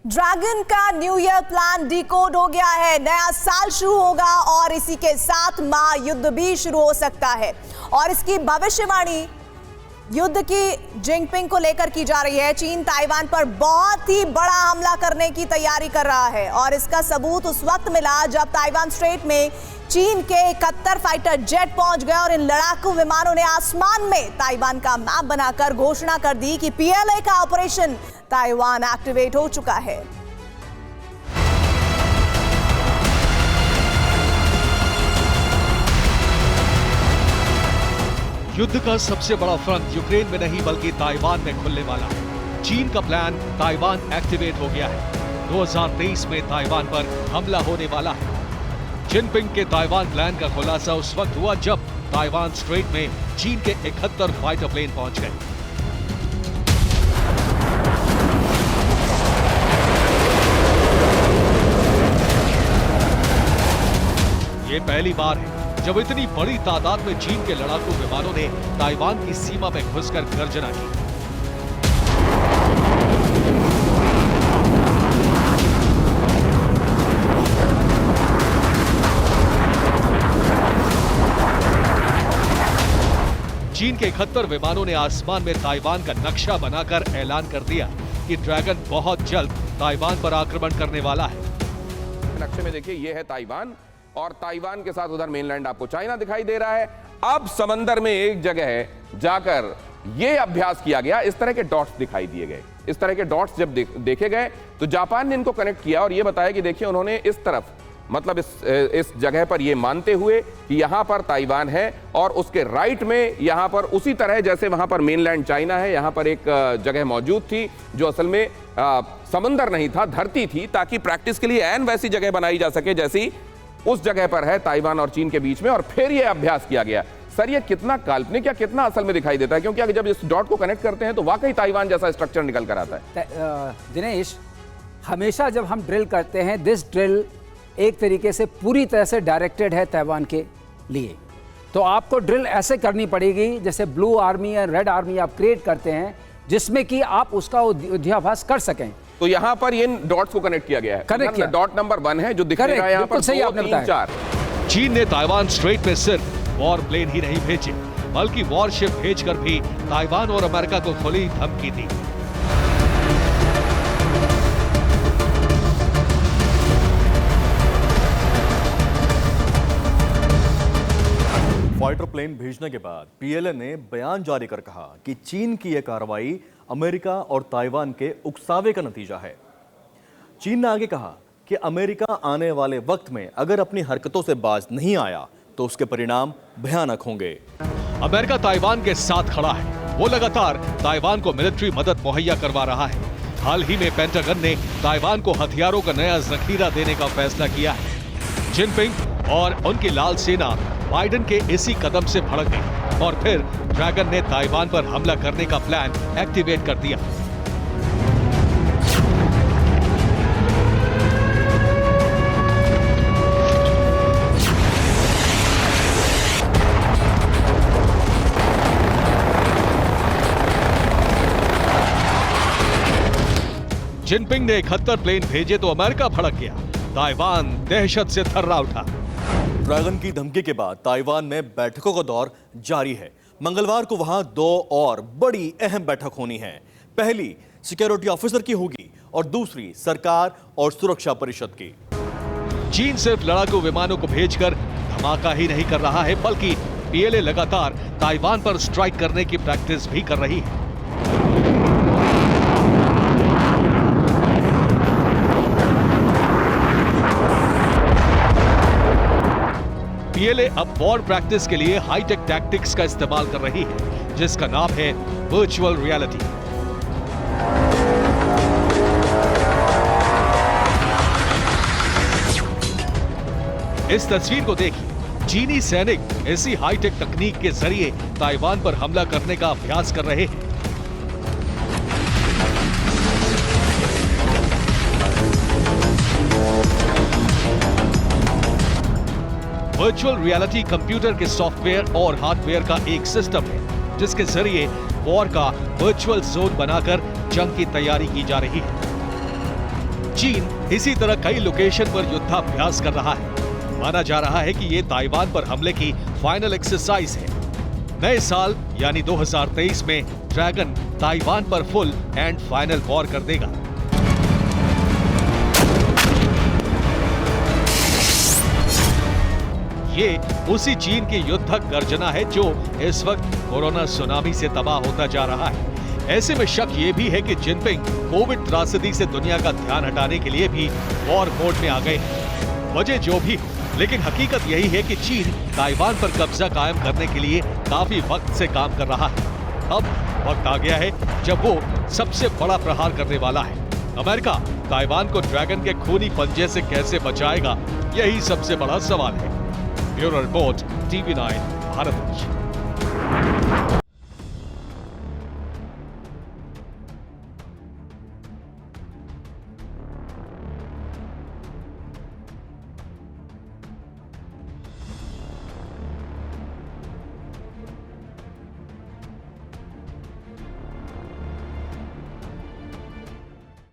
Dragon का new year plan decode हो गया है। नया साल शुरू होगा और इसी के साथ महायुद्ध भी शुरू हो सकता है और इसकी भविष्यवाणी युद्ध की जिनपिंग को लेकर की जा रही है। चीन ताइवान पर बहुत ही बड़ा हमला करने की तैयारी कर रहा है और इसका सबूत उस वक्त मिला जब ताइवान स्ट्रेट में चीन के 71 फाइटर जेट पहुंच गए और इन लड़ाकू विमानों ने आसमान में ताइवान का मैप बनाकर घोषणा कर दी कि पीएलए का ऑपरेशन ताइवान एक्टिवेट हो चुका है। युद्ध का सबसे बड़ा फ्रंट यूक्रेन में नहीं बल्कि ताइवान में खुलने वाला है। चीन का प्लान ताइवान एक्टिवेट हो गया है। 2023 में ताइवान पर हमला होने वाला है। जिनपिंग के ताइवान प्लान का खुलासा उस वक्त हुआ जब ताइवान स्ट्रेट में चीन के 71 फाइटर प्लेन पहुंच गए। ये पहली बार है जब इतनी बड़ी तादाद में चीन के लड़ाकू विमानों ने ताइवान की सीमा में घुसकर गर्जना की। चीन के 71 विमानों ने आसमान में ताइवान का नक्शा बनाकर ऐलान कर दिया कि ड्रैगन बहुत जल्द ताइवान पर आक्रमण करने वाला है। नक्शे में देखिए, ये है ताइवान और ताइवान के साथ उधर मेनलैंड आपको चाइना दिखाई दे रहा है। अब समंदर में एक जगह है जाकर यह अभ्यास किया गया। इस तरह के डॉट्स दिखाई दिए गए। इस तरह के डॉट्स जब देखे गए तो जापान ने इनको कनेक्ट किया और यह बताया कि देखिए, उन्होंने इस तरफ मतलब इस जगह पर यह मानते हुए कि यहां पर ताइवान है और उसके राइट में यहां पर उसी तरह जैसे वहां पर मेनलैंड चाइना है, यहां पर एक जगह मौजूद थी जो असल में समंदर नहीं था, धरती थी, ताकि प्रैक्टिस के लिए ऐन वैसी जगह बनाई जा सके जैसी उस जगह पर है ताइवान और चीन के बीच में। और फिर यह अभ्यास किया गया। सर, ये कितना काल्पनिक या कितना असल में दिखाई देता है? क्योंकि अगर जब इस डॉट को कनेक्ट करते हैं तो वाकई ताइवान जैसा स्ट्रक्चर निकल कर आता है। दिनेश, हमेशा जब हम ड्रिल करते हैं, दिस ड्रिल एक तरीके से पूरी तरह से डायरेक्टेड है ताइवान के लिए। तो आपको ड्रिल ऐसे करनी पड़ेगी जैसे ब्लू आर्मी या रेड आर्मी आप क्रिएट करते हैं, जिसमें कि आप उसका युद्धाभ्यास कर सकें। तो यहाँ पर इन डॉट्स को कनेक्ट किया गया है। कनेक्ट किया। डॉट नंबर 1 है जो दिख रहा है यहाँ पर 2, 3, 4। चीन ने ताइवान स्ट्रेट में सिर्फ वॉर प्लेन ही नहीं भेजे बल्कि वॉरशिप भेजकर भी ताइवान और अमेरिका को खुली धमकी दी। फाइटर प्लेन भेजने के बाद पीएलए ने बयान जारी कर कहा कि चीन की यह कार्रवाई अमेरिका और ताइवान के उकसावे का नतीजा है। चीन ने आगे कहा कि अमेरिका आने वाले वक्त में अगर अपनी हरकतों से बाज नहीं आया तो उसके परिणाम भयानक होंगे। अमेरिका ताइवान के साथ खड़ा है। वो लगातार ताइवान को मिलिट्री मदद मुहैया करवा रहा है। हाल ही में पेंटागन ने ताइवान को हथियारों का नया जखीरा देने का फैसला किया है। जिनपिंग और उनकी लाल सेना बाइडेन के इसी कदम से भड़क गई और फिर ड्रैगन ने ताइवान पर हमला करने का प्लान एक्टिवेट कर दिया। जिनपिंग ने 71 प्लेन भेजे तो अमेरिका भड़क गया। ताइवान दहशत से थर्रा उठा। ड्रैगन की धमकी के बाद ताइवान में बैठकों का दौर जारी है। मंगलवार को वहां 2 और बड़ी अहम बैठक होनी है। पहली सिक्योरिटी ऑफिसर की होगी और दूसरी सरकार और सुरक्षा परिषद की। चीन सिर्फ लड़ाकू विमानों को भेजकर धमाका ही नहीं कर रहा है बल्कि पीएलए लगातार ताइवान पर स्ट्राइक करने की प्रैक्टिस भी कर रही है। पीएलए अब वॉर प्रैक्टिस के लिए हाईटेक टैक्टिक्स का इस्तेमाल कर रही है जिसका नाम है वर्चुअल रियलिटी। इस तस्वीर को देखिए। चीनी सैनिक इसी हाईटेक तकनीक के जरिए ताइवान पर हमला करने का अभ्यास कर रहे हैं। वर्चुअल रियलिटी कंप्यूटर के सॉफ्टवेयर और हार्डवेयर का एक सिस्टम है जिसके जरिए वॉर का वर्चुअल जोन बनाकर जंग की तैयारी की जा रही है। चीन इसी तरह कई लोकेशन पर युद्धाभ्यास कर रहा है। माना जा रहा है कि ये ताइवान पर हमले की फाइनल एक्सरसाइज है। नए साल यानी 2023 में ड्रैगन ताइवान पर फुल एंड फाइनल वॉर कर देगा। ये उसी चीन की युद्धक गर्जना है जो इस वक्त कोरोना सुनामी से तबाह होता जा रहा है। ऐसे में शक ये भी है कि जिनपिंग कोविड त्रासदी से दुनिया का ध्यान हटाने के लिए भी वॉर मोड में आ गए हैं। वजह जो भी हो, लेकिन हकीकत यही है कि चीन ताइवान पर कब्जा कायम करने के लिए काफी वक्त से काम कर रहा है। अब वक्त आ गया है जब वो सबसे बड़ा प्रहार करने वाला है। अमेरिका ताइवान को ड्रैगन के खूनी पंजे से कैसे बचाएगा, यही सबसे बड़ा सवाल है। Bureau report, TV9 Bharat.